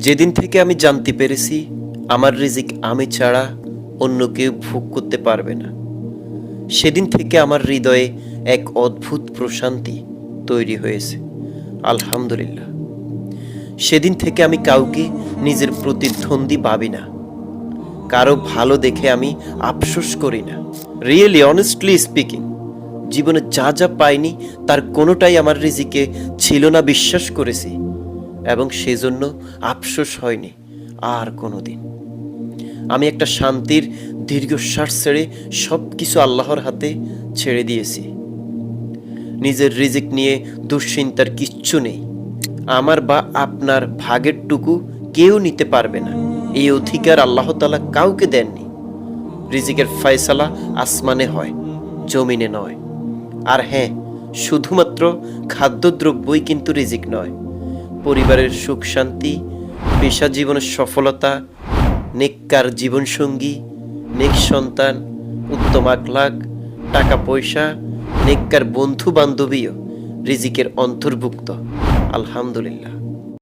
যেদিন থেকে আমি জানতে পেরেছি আমার রিজিক আমি ছাড়া অন্য কেউ ভোগ করতে পারবে না, সেদিন থেকে আমার হৃদয়ে এক অদ্ভুত প্রশান্তি তৈরি হয়েছে। আলহামদুলিল্লাহ। সেদিন থেকে আমি কাউকে নিজের প্রতিদ্বন্দ্বী ভাবি না, কারো ভালো দেখে আমি আফসোস করি না। রিয়েলি অনেস্টলি স্পিকিং, জীবনে যা যা পাইনি তার কোনোটাই আমার রিজিকে ছিল না বিশ্বাস করেছি, এবং সেজন্য আফসোস হয়নি আর কোনো দিন। আমি একটা শান্তির দীর্ঘশ্বাস ছেড়ে সব কিছু আল্লাহর হাতে ছেড়ে দিয়েছি। নিজের রিজিক নিয়ে দুশ্চিন্তার কিচ্ছু নেই। আমার বা আপনার ভাগের টুকু কেউ নিতে পারবে না, এই অধিকার আল্লাহ তাআলা কাউকে দেননি। রিজিকের ফয়সালা আসমানে হয়, জমিনে নয়। আর হ্যাঁ, শুধুমাত্র খাদ্যদ্রব্যই কিন্তু রিজিক নয়। পরিবারের সুখ শান্তি, পেশা জীবনের সফলতা, নেককার জীবনসঙ্গী, নেক সন্তান, উত্তম আখলাক, টাকা পয়সা, নেককার বন্ধু বান্ধবীও রিজিকের অন্তর্ভুক্ত। আলহামদুলিল্লাহ।